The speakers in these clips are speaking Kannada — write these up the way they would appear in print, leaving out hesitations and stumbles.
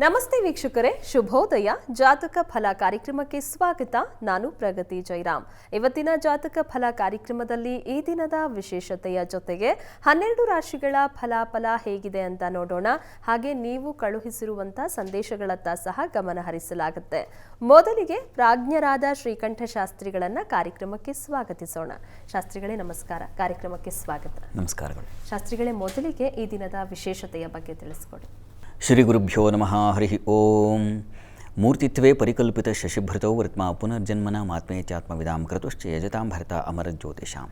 ನಮಸ್ತೆ ವೀಕ್ಷಕರೇ, ಶುಭೋದಯ. ಜಾತಕ ಫಲ ಕಾರ್ಯಕ್ರಮಕ್ಕೆ ಸ್ವಾಗತ. ನಾನು ಪ್ರಗತಿ ಜೈರಾಮ್. ಇವತ್ತಿನ ಜಾತಕ ಫಲ ಕಾರ್ಯಕ್ರಮದಲ್ಲಿ ಈ ದಿನದ ವಿಶೇಷತೆಯ ಜೊತೆಗೆ 12 ರಾಶಿಗಳ ಫಲಾಫಲ ಹೇಗಿದೆ ಅಂತ ನೋಡೋಣ. ಹಾಗೆ ನೀವು ಕಳುಹಿಸಿರುವಂತ ಸಂದೇಶಗಳತ್ತ ಸಹ ಗಮನ ಹರಿಸಲಾಗುತ್ತೆ. ಮೊದಲಿಗೆ ಪ್ರಾಜ್ಞರಾದ ಶ್ರೀಕಂಠ ಶಾಸ್ತ್ರಿಗಳನ್ನ ಕಾರ್ಯಕ್ರಮಕ್ಕೆ ಸ್ವಾಗತಿಸೋಣ. ಶಾಸ್ತ್ರಿಗಳೇ ನಮಸ್ಕಾರ, ಕಾರ್ಯಕ್ರಮಕ್ಕೆ ಸ್ವಾಗತ. ನಮಸ್ಕಾರಗಳು. ಶಾಸ್ತ್ರಿಗಳೇ, ಮೊದಲಿಗೆ ಈ ದಿನದ ವಿಶೇಷತೆಯ ಬಗ್ಗೆ ತಿಳಿಸ್ಕೊಡಿ. ಶ್ರೀ ಗುರುಭ್ಯೋ ನಮಃ. ಹರಿ ಓಂ. ಮೂರ್ತಿತ್ವೇ ಪರಿಕಲ್ಪಿತ ಶಶಿಭೃತೌ ವೃತ್ಮ ಪುನರ್ಜನ್ಮನ ಮಾತ್ಮೇತ್ಯಾತ್ಮವಿದಾಂ ಕೃತುಶ್ಚ ಯಜತಾಂ ಭರತ ಅಮರಜ್ಯೋತಿಷಾಂ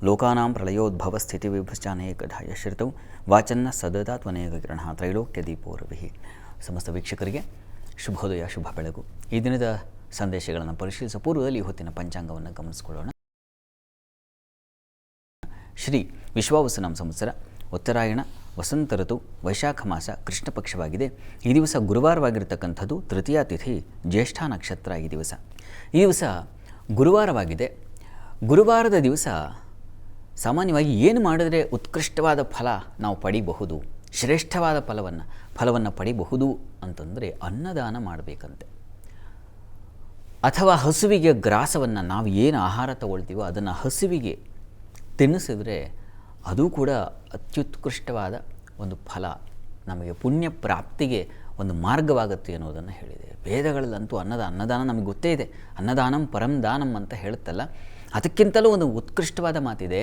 ಲೋಕಾನಾಂ ಪ್ರಳಯೋದ್ಭವ ಸ್ಥಿತಿ ವಿಭಶ್ಚಾನೇಕಧಾ ಯಶ್ರಿತೌ ವಾಚನ್ನ ಸದತಾ ತ್ವನೇಕ ಕಿರಣ ತ್ರೈಲೋಕ್ಯ ದೀಪೋರ್ವಿಃ. ಸಮಸ್ತ ವೀಕ್ಷಕರಿಗೆ ಶುಭೋದಯ, ಶುಭ ಬೆಳಗು. ಈ ದಿನದ ಸಂದೇಶಗಳನ್ನು ಪರಿಶೀಲಿಸುವ ಪೂರ್ವದಲ್ಲಿ ಹೊತ್ತಿನ ಪಂಚಾಂಗವನ್ನು ಗಮನಿಸಿಕೊಳ್ಳೋಣ. ಶ್ರೀ ವಿಶ್ವಾವಸುನಾಮ ಸಂವತ್ಸರ, ಉತ್ತರಾಯಣ, ವಸಂತ ಋತು, ವೈಶಾಖ ಮಾಸ, ಕೃಷ್ಣ ಪಕ್ಷವಾಗಿದೆ. ಈ ದಿವಸ ಗುರುವಾರವಾಗಿರ್ತಕ್ಕಂಥದ್ದು. ತೃತೀಯ ತಿಥಿ, ಜ್ಯೇಷ್ಠ ನಕ್ಷತ್ರ. ಈ ದಿವಸ ಗುರುವಾರವಾಗಿದೆ. ಗುರುವಾರದ ದಿವಸ ಸಾಮಾನ್ಯವಾಗಿ ಏನು ಮಾಡಿದರೆ ಉತ್ಕೃಷ್ಟವಾದ ಫಲ ನಾವು ಪಡಿಬಹುದು, ಶ್ರೇಷ್ಠವಾದ ಫಲವನ್ನು ಪಡಿಬಹುದು ಅಂತಂದರೆ ಅನ್ನದಾನ ಮಾಡಬೇಕಂತೆ. ಅಥವಾ ಹಸುವಿಗೆ ಗ್ರಾಸವನ್ನು, ನಾವು ಏನು ಆಹಾರ ತಗೊಳ್ತೀವೋ ಅದನ್ನು ಹಸುವಿಗೆ ತಿನ್ನಿಸಿದ್ರೆ ಅದು ಕೂಡ ಅತ್ಯುತ್ಕೃಷ್ಟವಾದ ಒಂದು ಫಲ, ನಮಗೆ ಪುಣ್ಯ ಪ್ರಾಪ್ತಿಗೆ ಒಂದು ಮಾರ್ಗವಾಗುತ್ತೆ ಅನ್ನೋದನ್ನು ಹೇಳಿದೆ. ವೇದಗಳಲ್ಲಂತೂ ಅನ್ನದಾನ ನಮಗೆ ಗೊತ್ತೇ ಇದೆ. ಅನ್ನದಾನಂ ಪರಂ ದಾನಂ ಅಂತ ಹೇಳುತ್ತಲ್ಲ, ಅದಕ್ಕಿಂತಲೂ ಒಂದು ಉತ್ಕೃಷ್ಟವಾದ ಮಾತಿದೆ.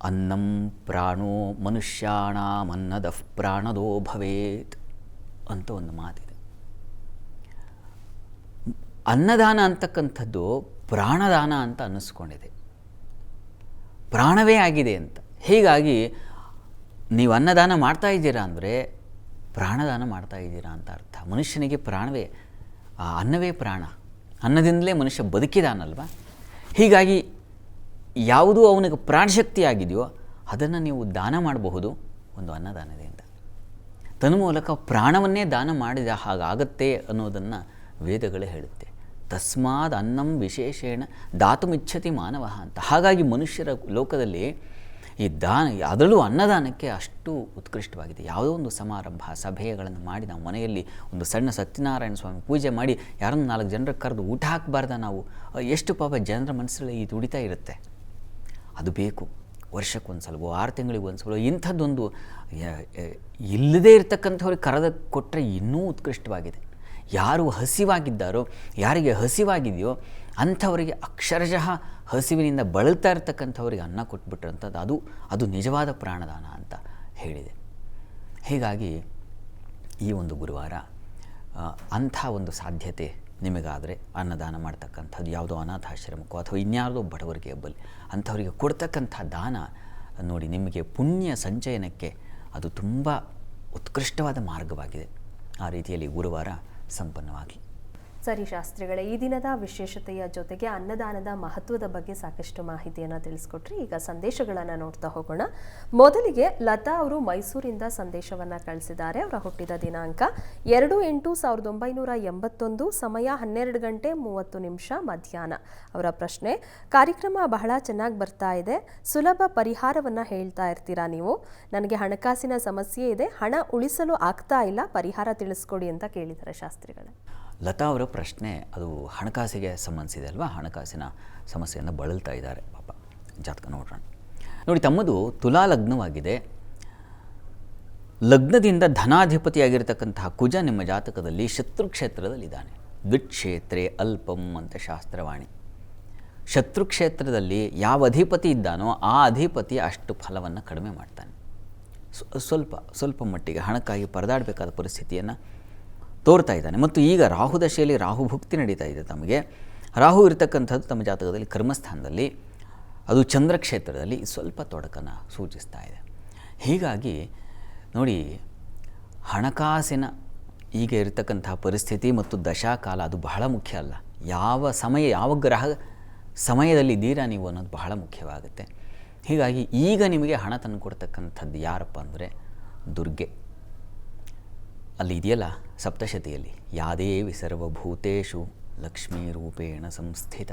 ಅನ್ನಂ ಪ್ರಾಣೋ ಮನುಷ್ಯಾಣಾಂ ಅನ್ನದಃ ಪ್ರಾಣದೋ ಭವೇತ್ ಅಂತ ಒಂದು ಮಾತಿದೆ. ಅನ್ನದಾನ ಅಂತಕ್ಕಂಥದ್ದು ಪ್ರಾಣದಾನ ಅಂತ ಅನ್ನಿಸ್ಕೊಂಡಿದೆ, ಪ್ರಾಣವೇ ಆಗಿದೆ ಅಂತ. ಹೀಗಾಗಿ ನೀವು ಅನ್ನದಾನ ಮಾಡ್ತಾ ಇದ್ದೀರಾ ಅಂದರೆ ಪ್ರಾಣದಾನ ಮಾಡ್ತಾ ಇದ್ದೀರಾ ಅಂತ ಅರ್ಥ. ಮನುಷ್ಯನಿಗೆ ಪ್ರಾಣವೇ, ಅನ್ನವೇ ಪ್ರಾಣ. ಅನ್ನದಿಂದಲೇ ಮನುಷ್ಯ ಬದುಕಿದಾನಲ್ವ. ಹೀಗಾಗಿ ಯಾವುದು ಅವನಿಗೆ ಪ್ರಾಣಶಕ್ತಿ ಆಗಿದೆಯೋ ಅದನ್ನು ನೀವು ದಾನ ಮಾಡಬಹುದು ಒಂದು ಅನ್ನದಾನದಿಂದ. ತನ್ಮೂಲಕ ಪ್ರಾಣವನ್ನೇ ದಾನ ಮಾಡಿದ ಹಾಗಾಗತ್ತೆ ಅನ್ನೋದನ್ನು ವೇದಗಳೇ ಹೇಳುತ್ತೆ. ತಸ್ಮಾದ್ ಅನ್ನಂ ವಿಶೇಷೇಣ ದಾತುಮಿಚ್ಛತಿ ಮಾನವ ಅಂತ. ಹಾಗಾಗಿ ಮನುಷ್ಯರ ಲೋಕದಲ್ಲಿ ಈ ದಾನ, ಅದರಲ್ಲೂ ಅನ್ನದಾನಕ್ಕೆ ಅಷ್ಟು ಉತ್ಕೃಷ್ಟವಾಗಿದೆ. ಯಾವುದೋ ಒಂದು ಸಮಾರಂಭ ಸಭೆಗಳನ್ನು ಮಾಡಿ ನಾವು ಮನೆಯಲ್ಲಿ ಒಂದು ಸಣ್ಣ ಸತ್ಯನಾರಾಯಣ ಸ್ವಾಮಿ ಪೂಜೆ ಮಾಡಿ ಯಾರನ್ನು 4 ಜನರಿಗೆ ಕರೆದು ಊಟ ಹಾಕಬಾರ್ದ ನಾವು? ಎಷ್ಟು ಪಾಪ ಜನರ ಮನಸ್ಸಲ್ಲಿ ಈ ತುಡಿತಾ ಇರುತ್ತೆ. ಅದು ಬೇಕು. ವರ್ಷಕ್ಕೊಂದು ಸಲವೋ 6 ತಿಂಗಳಿಗೆ ಒಂದು ಸಲ ಇಂಥದ್ದೊಂದು ಇಲ್ಲದೇ ಇರತಕ್ಕಂಥವ್ರಿಗೆ ಕರೆದ ಕೊಟ್ಟರೆ ಇನ್ನೂ ಉತ್ಕೃಷ್ಟವಾಗಿದೆ. ಯಾರು ಹಸಿವಾಗಿದ್ದಾರೋ, ಯಾರಿಗೆ ಹಸಿವಾಗಿದೆಯೋ ಅಂಥವರಿಗೆ ಅಕ್ಷರಶಃ ಹಸಿವಿನಿಂದ ಬಳಲ್ತಾ ಇರತಕ್ಕಂಥವ್ರಿಗೆ ಅನ್ನ ಕೊಟ್ಬಿಟ್ರಂಥದ್ದು ಅದು ನಿಜವಾದ ಪ್ರಾಣದಾನ ಅಂತ ಹೇಳಿದೆ. ಹೀಗಾಗಿ ಈ ಒಂದು ಗುರುವಾರ ಅಂಥ ಒಂದು ಸಾಧ್ಯತೆ ನಿಮಗಾದರೆ ಅನ್ನದಾನ ಮಾಡ್ತಕ್ಕಂಥದ್ದು, ಯಾವುದೋ ಅನಾಥಾಶ್ರಮಕ್ಕೋ ಅಥವಾ ಇನ್ಯಾವುದೋ ಬಡವರಿಗೆ ಹಬ್ಬಲಿ ಅಂಥವರಿಗೆ ಕೊಡ್ತಕ್ಕಂಥ ದಾನ ನೋಡಿ, ನಿಮಗೆ ಪುಣ್ಯ ಸಂಚಯನಕ್ಕೆ ಅದು ತುಂಬ ಉತ್ಕೃಷ್ಟವಾದ ಮಾರ್ಗವಾಗಿದೆ. ಆ ರೀತಿಯಲ್ಲಿ ಗುರುವಾರ ಸಂಪನ್ನವಾಗಿ. ಸರಿ ಶಾಸ್ತ್ರಿಗಳೇ, ಈ ದಿನದ ವಿಶೇಷತೆಯ ಜೊತೆಗೆ ಅನ್ನದಾನದ ಮಹತ್ವದ ಬಗ್ಗೆ ಸಾಕಷ್ಟು ಮಾಹಿತಿಯನ್ನು ತಿಳಿಸ್ಕೊಟ್ರಿ. ಈಗ ಸಂದೇಶಗಳನ್ನು ನೋಡ್ತಾ ಹೋಗೋಣ. ಮೊದಲಿಗೆ ಲತಾ ಅವರು ಮೈಸೂರಿಂದ ಸಂದೇಶವನ್ನು ಕಳಿಸಿದ್ದಾರೆ. ಅವರ ಹುಟ್ಟಿದ ದಿನಾಂಕ 2/8/1981, ಸಮಯ 12:30 ಮಧ್ಯಾಹ್ನ. ಅವರ ಪ್ರಶ್ನೆ: ಕಾರ್ಯಕ್ರಮ ಬಹಳ ಚೆನ್ನಾಗಿ ಬರ್ತಾ ಇದೆ, ಸುಲಭ ಪರಿಹಾರವನ್ನು ಹೇಳ್ತಾ ಇರ್ತೀರಾ ನೀವು. ನನಗೆ ಹಣಕಾಸಿನ ಸಮಸ್ಯೆ ಇದೆ, ಹಣ ಉಳಿಸಲು ಆಗ್ತಾ ಇಲ್ಲ, ಪರಿಹಾರ ತಿಳಿಸ್ಕೊಡಿ ಅಂತ ಕೇಳಿದ್ದಾರೆ ಶಾಸ್ತ್ರಿಗಳೇ. ಲತಾ ಅವರ ಪ್ರಶ್ನೆ ಅದು ಹಣಕಾಸಿಗೆ ಸಂಬಂಧಿಸಿದೆ ಅಲ್ವಾ? ಹಣಕಾಸಿನ ಸಮಸ್ಯೆಯನ್ನು ಬಳಲ್ತಾ ಇದ್ದಾರೆ ಪಾಪ. ಜಾತಕ ನೋಡೋಣ. ನೋಡಿ, ತಮ್ಮದು ತುಲಾ ಲಗ್ನವಾಗಿದೆ. ಲಗ್ನದಿಂದ ಧನಾಧಿಪತಿಯಾಗಿರ್ತಕ್ಕಂತಹ ಕುಜ ನಿಮ್ಮ ಜಾತಕದಲ್ಲಿ ಶತ್ರುಕ್ಷೇತ್ರದಲ್ಲಿದ್ದಾನೆ. ದ್ವಿಕ್ಷೇತ್ರೇ ಅಲ್ಪಂ ಅಂತ ಶಾಸ್ತ್ರವಾಣಿ. ಶತ್ರುಕ್ಷೇತ್ರದಲ್ಲಿ ಯಾವ ಅಧಿಪತಿ ಇದ್ದಾನೋ ಆ ಅಧಿಪತಿ ಅಷ್ಟು ಫಲವನ್ನು ಕಡಿಮೆ ಮಾಡ್ತಾನೆ. ಸ್ವಲ್ಪ ಮಟ್ಟಿಗೆ ಹಣಕ್ಕಾಗಿ ಪರದಾಡಬೇಕಾದ ಪರಿಸ್ಥಿತಿಯನ್ನು ತೋರ್ತಾ ಇದ್ದಾನೆ. ಮತ್ತು ಈಗ ರಾಹು ದಶೆಯಲ್ಲಿ ರಾಹು ಭುಕ್ತಿ ನಡೀತಾ ಇದೆ. ತಮಗೆ ರಾಹು ಇರತಕ್ಕಂಥದ್ದು ತಮ್ಮ ಜಾತಕದಲ್ಲಿ ಕರ್ಮಸ್ಥಾನದಲ್ಲಿ, ಅದು ಚಂದ್ರಕ್ಷೇತ್ರದಲ್ಲಿ ಸ್ವಲ್ಪ ತೊಡಕನ್ನು ಸೂಚಿಸ್ತಾ ಇದೆ. ಹೀಗಾಗಿ ನೋಡಿ, ಹಣಕಾಸಿನ ಈಗ ಇರತಕ್ಕಂತಹ ಪರಿಸ್ಥಿತಿ ಮತ್ತು ದಶಾಕಾಲ ಅದು ಬಹಳ ಮುಖ್ಯ ಅಲ್ಲ. ಯಾವ ಸಮಯ, ಯಾವ ಗ್ರಹ ಸಮಯದಲ್ಲಿ ಇದ್ದೀರಾ ನೀವು ಅನ್ನೋದು ಬಹಳ ಮುಖ್ಯವಾಗುತ್ತೆ. ಹೀಗಾಗಿ ಈಗ ನಿಮಗೆ ಹಣ ತಂದು ಕೊಡ್ತಕ್ಕಂಥದ್ದು ಯಾರಪ್ಪ ಅಂದರೆ ದುರ್ಗೆ. ಅಲ್ಲಿ ಇದೆಯಲ್ಲ ಸಪ್ತಶತಿಯಲ್ಲಿ, ಯಾದೇವಿ ಸರ್ವಭೂತೇಷು ಲಕ್ಷ್ಮೀ ರೂಪೇಣ ಸಂಸ್ಥಿತ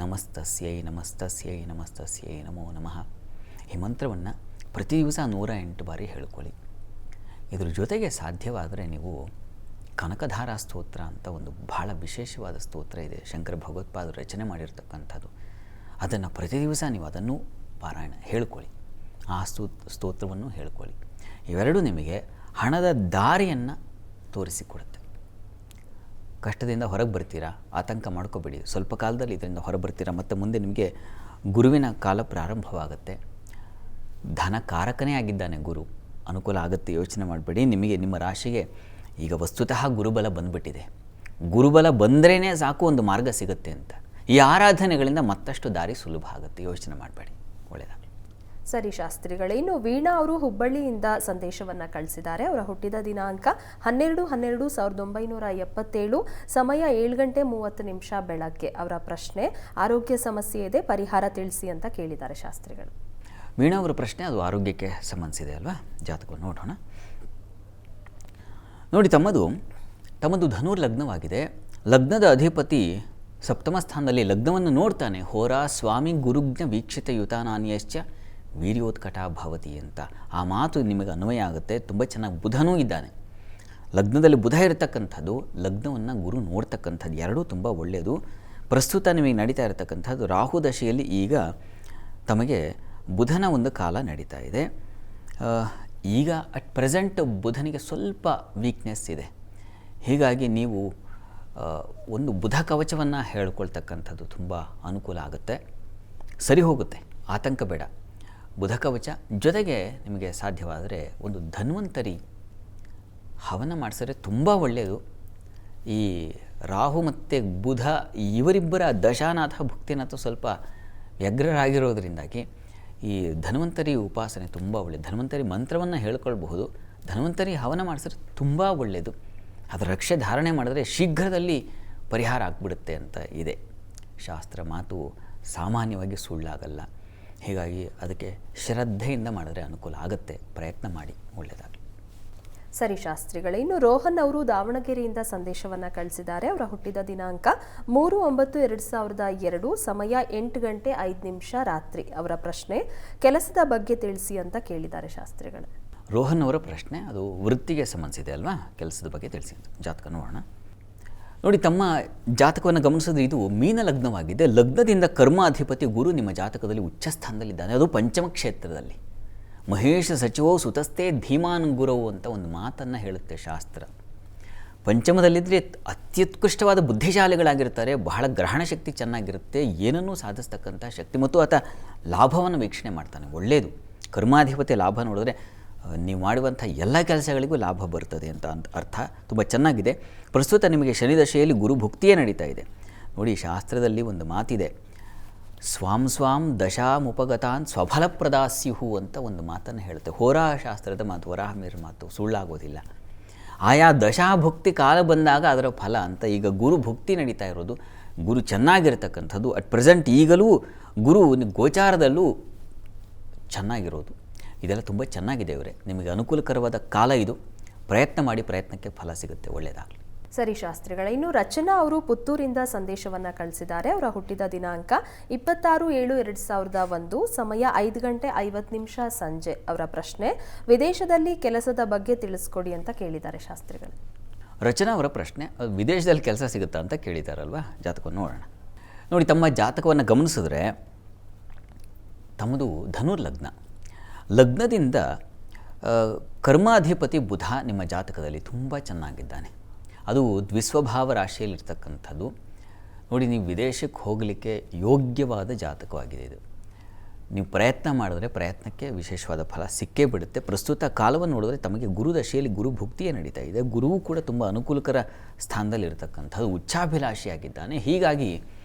ನಮಸ್ತಸ್ಯೈ ನಮಸ್ತಸ್ಯೈ ನಮಸ್ತಸ್ಯೈ ನಮೋ ನಮಃ. ಈ ಮಂತ್ರವನ್ನು ಪ್ರತಿ ದಿವಸ 108 ಬಾರಿ ಹೇಳ್ಕೊಳ್ಳಿ. ಇದ್ರ ಜೊತೆಗೆ ಸಾಧ್ಯವಾದರೆ ನೀವು ಕನಕಧಾರಾ ಸ್ತೋತ್ರ ಅಂತ ಒಂದು ಬಹಳ ವಿಶೇಷವಾದ ಸ್ತೋತ್ರ ಇದೆ, ಶಂಕರ ಭಗವತ್ಪಾದರು ರಚನೆ ಮಾಡಿರ್ತಕ್ಕಂಥದ್ದು. ಅದನ್ನು ಪ್ರತಿ ದಿವಸ ನೀವು ಅದನ್ನು ಪಾರಾಯಣ ಹೇಳ್ಕೊಳ್ಳಿ, ಆ ಸ್ತೋತ್ರವನ್ನು ಹೇಳ್ಕೊಳ್ಳಿ. ಇವೆರಡೂ ನಿಮಗೆ ಹಣದ ದಾರಿಯನ್ನು ತೋರಿಸಿಕೊಡುತ್ತೆ. ಕಷ್ಟದಿಂದ ಹೊರಗೆ ಬರ್ತೀರಾ, ಆತಂಕ ಮಾಡ್ಕೋಬೇಡಿ. ಸ್ವಲ್ಪ ಕಾಲದಲ್ಲಿ ಇದರಿಂದ ಹೊರ ಬರ್ತೀರಾ. ಮತ್ತು ಮುಂದೆ ನಿಮಗೆ ಗುರುವಿನ ಕಾಲ ಪ್ರಾರಂಭವಾಗುತ್ತೆ. ಧನಕಾರಕನೇ ಆಗಿದ್ದಾನೆ ಗುರು, ಅನುಕೂಲ ಆಗುತ್ತೆ, ಯೋಚನೆ ಮಾಡಬೇಡಿ. ನಿಮಗೆ ನಿಮ್ಮ ರಾಶಿಗೆ ಈಗ ವಸ್ತುತಃ ಗುರುಬಲ ಬಂದುಬಿಟ್ಟಿದೆ. ಗುರುಬಲ ಬಂದ್ರೇ ಸಾಕು, ಒಂದು ಮಾರ್ಗ ಸಿಗುತ್ತೆ ಅಂತ. ಈ ಆರಾಧನೆಗಳಿಂದ ಮತ್ತಷ್ಟು ದಾರಿ ಸುಲಭ ಆಗುತ್ತೆ, ಯೋಚನೆ ಮಾಡಬೇಡಿ. ಒಳ್ಳೆಯದಾಗಲಿ. ಸರಿ ಶಾಸ್ತ್ರಿಗಳೇ, ಇನ್ನು ವೀಣಾ ಅವರು ಹುಬ್ಬಳ್ಳಿಯಿಂದ ಸಂದೇಶವನ್ನು ಕಳಿಸಿದ್ದಾರೆ. ಅವರ ಹುಟ್ಟಿದ ದಿನಾಂಕ 12/12/1977, ಸಮಯ 7:30 ಬೆಳಗ್ಗೆ. ಅವರ ಪ್ರಶ್ನೆ, ಆರೋಗ್ಯ ಸಮಸ್ಯೆ ಇದೆ, ಪರಿಹಾರ ತಿಳಿಸಿ ಅಂತ ಕೇಳಿದ್ದಾರೆ ಶಾಸ್ತ್ರಿಗಳು. ವೀಣಾ ಅವರ ಪ್ರಶ್ನೆ ಅದು ಆರೋಗ್ಯಕ್ಕೆ ಸಂಬಂಧಿಸಿದೆ ಅಲ್ವಾ? ಜಾತಕವನ್ನು ನೋಡೋಣ. ನೋಡಿ, ತಮ್ಮದು ಧನುರ್ ಲಗ್ನವಾಗಿದೆ. ಲಗ್ನದ ಅಧಿಪತಿ ಸಪ್ತಮ ಸ್ಥಾನದಲ್ಲಿ ಲಗ್ನವನ್ನು ನೋಡ್ತಾನೆ. ಹೋರಾ ಸ್ವಾಮಿ ಗುರುಜ್ಞ ವೀಕ್ಷಿತ ಯುತಾನಾನ್ಯಶ್ಚ ವೀರ್ಯೋತ್ಕಟ ಭವತಿ ಅಂತ. ಆ ಮಾತು ನಿಮಗೆ ಅನ್ವಯ ಆಗುತ್ತೆ. ತುಂಬ ಚೆನ್ನಾಗಿ ಬುಧನೂ ಇದ್ದಾನೆ. ಲಗ್ನದಲ್ಲಿ ಬುಧ ಇರತಕ್ಕಂಥದ್ದು, ಲಗ್ನವನ್ನು ಗುರು ನೋಡ್ತಕ್ಕಂಥದ್ದು, ಎರಡೂ ತುಂಬ ಒಳ್ಳೆಯದು. ಪ್ರಸ್ತುತ ನಿಮಗೆ ನಡೀತಾ ಇರತಕ್ಕಂಥದ್ದು ರಾಹು ದಶೆಯಲ್ಲಿ ಈಗ ತಮಗೆ ಬುಧನ ಒಂದು ಕಾಲ ನಡೀತಾ ಇದೆ. ಈಗ ಅಟ್ ಪ್ರೆಸೆಂಟ್ ಬುಧನಿಗೆ ಸ್ವಲ್ಪ ವೀಕ್ನೆಸ್ ಇದೆ. ಹೀಗಾಗಿ ನೀವು ಒಂದು ಬುಧ ಕವಚವನ್ನು ಹೇಳ್ಕೊಳ್ತಕ್ಕಂಥದ್ದು ತುಂಬ ಅನುಕೂಲ ಆಗುತ್ತೆ, ಸರಿ ಹೋಗುತ್ತೆ, ಆತಂಕ ಬೇಡ. ಬುಧ ಕವಚ ಜೊತೆಗೆ ನಿಮಗೆ ಸಾಧ್ಯವಾದರೆ ಒಂದು ಧನ್ವಂತರಿ ಹವನ ಮಾಡಿಸಿದ್ರೆ ತುಂಬ ಒಳ್ಳೆಯದು. ಈ ರಾಹು ಮತ್ತು ಬುಧ ಇವರಿಬ್ಬರ ದಶಾನಾಥ ಭುಕ್ತಿನಾಥ ಸ್ವಲ್ಪ ವ್ಯಗ್ರರಾಗಿರೋದ್ರಿಂದಾಗಿ ಈ ಧನ್ವಂತರಿ ಉಪಾಸನೆ ತುಂಬ ಒಳ್ಳೆಯದು. ಧನ್ವಂತರಿ ಮಂತ್ರವನ್ನು ಹೇಳ್ಕೊಳ್ಬಹುದು. ಧನ್ವಂತರಿ ಹವನ ಮಾಡಿಸಿದ್ರೆ ತುಂಬ ಒಳ್ಳೆಯದು. ಅದರ ರಕ್ಷೆ ಧಾರಣೆ ಮಾಡಿದ್ರೆ ಶೀಘ್ರದಲ್ಲಿ ಪರಿಹಾರ ಆಗಿಬಿಡುತ್ತೆ ಅಂತ ಇದೆ. ಶಾಸ್ತ್ರ ಮಾತು ಸಾಮಾನ್ಯವಾಗಿ ಸುಳ್ಳಾಗಲ್ಲ. ಹೀಗಾಗಿ ಅದಕ್ಕೆ ಶ್ರದ್ಧೆಯಿಂದ ಮಾಡಿದ್ರೆ ಅನುಕೂಲ ಆಗುತ್ತೆ. ಪ್ರಯತ್ನ ಮಾಡಿ, ಒಳ್ಳೆಯದಾಗಲಿ. ಸರಿ ಶಾಸ್ತ್ರಿಗಳೇ, ಇನ್ನು ರೋಹನ್ ಅವರು ದಾವಣಗೆರೆಯಿಂದ ಸಂದೇಶವನ್ನು ಕಳಿಸಿದ್ದಾರೆ. ಅವರ ಹುಟ್ಟಿದ ದಿನಾಂಕ 3/9/2002, ಸಮಯ 8:05 ರಾತ್ರಿ. ಅವರ ಪ್ರಶ್ನೆ, ಕೆಲಸದ ಬಗ್ಗೆ ತಿಳಿಸಿ ಅಂತ ಕೇಳಿದ್ದಾರೆ ಶಾಸ್ತ್ರಿಗಳೇ. ರೋಹನ್ ಅವರ ಪ್ರಶ್ನೆ ಅದು ವೃತ್ತಿಗೆ ಸಂಬಂಧಿಸಿದೆ ಅಲ್ವಾ? ಕೆಲಸದ ಬಗ್ಗೆ ತಿಳಿಸಿ ಅಂತ. ಜಾತಕ ನೋಡೋಣ. ನೋಡಿ, ತಮ್ಮ ಜಾತಕವನ್ನು ಗಮನಿಸಿದ್ರೆ ಇದು ಮೀನ ಲಗ್ನವಾಗಿದೆ. ಲಗ್ನದಿಂದ ಕರ್ಮಾಧಿಪತಿ ಗುರು ನಿಮ್ಮ ಜಾತಕದಲ್ಲಿ ಉಚ್ಚ ಸ್ಥಾನದಲ್ಲಿದ್ದಾನೆ, ಅದು ಪಂಚಮ ಕ್ಷೇತ್ರದಲ್ಲಿ. ಮಹೇಶ ಸಚಿವೋ ಸುತಸ್ಥೆ ಧೀಮಾನ್ ಗುರವು ಅಂತ ಒಂದು ಮಾತನ್ನು ಹೇಳುತ್ತೆ ಶಾಸ್ತ್ರ. ಪಂಚಮದಲ್ಲಿದ್ದರೆ ಅತ್ಯುತ್ಕೃಷ್ಟವಾದ ಬುದ್ಧಿಶಾಲಿಗಳಾಗಿರ್ತಾರೆ, ಬಹಳ ಗ್ರಹಣ ಶಕ್ತಿ ಚೆನ್ನಾಗಿರುತ್ತೆ, ಏನನ್ನೂ ಸಾಧಿಸ್ತಕ್ಕಂಥ ಶಕ್ತಿ, ಮತ್ತು ಆತ ಲಾಭವನ್ನು ವೀಕ್ಷಣೆ ಮಾಡ್ತಾನೆ. ಒಳ್ಳೆಯದು. ಕರ್ಮಾಧಿಪತಿ ಲಾಭ ನೋಡಿದ್ರೆ ನೀವು ಮಾಡುವಂಥ ಎಲ್ಲ ಕೆಲಸಗಳಿಗೂ ಲಾಭ ಬರ್ತದೆ ಅಂತ ಅರ್ಥ. ತುಂಬ ಚೆನ್ನಾಗಿದೆ. ಪ್ರಸ್ತುತ ನಿಮಗೆ ಶನಿ ದಶೆಯಲ್ಲಿ ಗುರು ಭುಕ್ತಿಯೇ ನಡೀತಾ ಇದೆ. ನೋಡಿ, ಶಾಸ್ತ್ರದಲ್ಲಿ ಒಂದು ಮಾತಿದೆ, ಸ್ವಾಂ ದಶಾಮುಪಗತಾನ್ ಸ್ವಫಲಪ್ರದಾಸ್ಯುಹು ಅಂತ ಒಂದು ಮಾತನ್ನು ಹೇಳುತ್ತೆ. ಹೋರಾಶಾಸ್ತ್ರದ ಮಾತು, ವರಾಹಮಿರ್ ಮಾತು ಸುಳ್ಳಾಗೋದಿಲ್ಲ. ಆಯಾ ದಶಾಭುಕ್ತಿ ಕಾಲ ಬಂದಾಗ ಅದರ ಫಲ ಅಂತ. ಈಗ ಗುರು ಭುಕ್ತಿ ನಡೀತಾ ಇರೋದು, ಗುರು ಚೆನ್ನಾಗಿರ್ತಕ್ಕಂಥದ್ದು. ಅಟ್ ಪ್ರೆಸೆಂಟ್ ಈಗಲೂ ಗುರು ಗೋಚಾರದಲ್ಲೂ ಚೆನ್ನಾಗಿರೋದು. ಇದೆಲ್ಲ ತುಂಬ ಚೆನ್ನಾಗಿದೆ ಇವರೇ. ನಿಮಗೆ ಅನುಕೂಲಕರವಾದ ಕಾಲ ಇದು. ಪ್ರಯತ್ನ ಮಾಡಿ, ಪ್ರಯತ್ನಕ್ಕೆ ಫಲ ಸಿಗುತ್ತೆ. ಒಳ್ಳೆಯದಾಗಲಿ. ಸರಿ ಶಾಸ್ತ್ರಿಗಳೇ, ಇನ್ನು ರಚನಾ ಅವರು ಪುತ್ತೂರಿಂದ ಸಂದೇಶವನ್ನು ಕಳಿಸಿದ್ದಾರೆ. ಅವರ ಹುಟ್ಟಿದ ದಿನಾಂಕ 26/7/2001, ಸಮಯ 5:50 ಸಂಜೆ. ಅವರ ಪ್ರಶ್ನೆ, ವಿದೇಶದಲ್ಲಿ ಕೆಲಸದ ಬಗ್ಗೆ ತಿಳಿಸ್ಕೊಡಿ ಅಂತ ಕೇಳಿದ್ದಾರೆ ಶಾಸ್ತ್ರಿಗಳು. ರಚನಾ ಅವರ ಪ್ರಶ್ನೆ, ವಿದೇಶದಲ್ಲಿ ಕೆಲಸ ಸಿಗುತ್ತಾ ಅಂತ ಕೇಳಿದ್ದಾರಲ್ವಾ? ಜಾತಕವನ್ನು ನೋಡೋಣ. ನೋಡಿ, ತಮ್ಮ ಜಾತಕವನ್ನು ಗಮನಿಸಿದ್ರೆ ತಮ್ಮದು ಧನುರ್ ಲಗ್ನ. ಲಗ್ನದಿಂದ ಕರ್ಮಾಧಿಪತಿ ಬುಧ ನಿಮ್ಮ ಜಾತಕದಲ್ಲಿ ತುಂಬ ಚೆನ್ನಾಗಿದ್ದಾನೆ. ಅದು ದ್ವಿಸ್ವಭಾವ ರಾಶಿಯಲ್ಲಿರ್ತಕ್ಕಂಥದ್ದು. ನೋಡಿ, ನೀವು ವಿದೇಶಕ್ಕೆ ಹೋಗಲಿಕ್ಕೆ ಯೋಗ್ಯವಾದ ಜಾತಕವಾಗಿದೆ ಇದು. ನೀವು ಪ್ರಯತ್ನ ಮಾಡಿದ್ರೆ ಪ್ರಯತ್ನಕ್ಕೆ ವಿಶೇಷವಾದ ಫಲ ಸಿಕ್ಕೇ ಬಿಡುತ್ತೆ. ಪ್ರಸ್ತುತ ಕಾಲವನ್ನು ನೋಡಿದ್ರೆ ತಮಗೆ ಗುರುದಶೆಯಲ್ಲಿ ಗುರು ಭುಕ್ತಿಯೇ ನಡೀತಾ ಇದೆ. ಗುರುವು ಕೂಡ ತುಂಬ ಅನುಕೂಲಕರ ಸ್ಥಾನದಲ್ಲಿರ್ತಕ್ಕಂಥದ್ದು. ಉಚ್ಚಾಭಿಲಾಷಿಯಾಗಿದ್ದಾನೆ. ಹೀಗಾಗಿ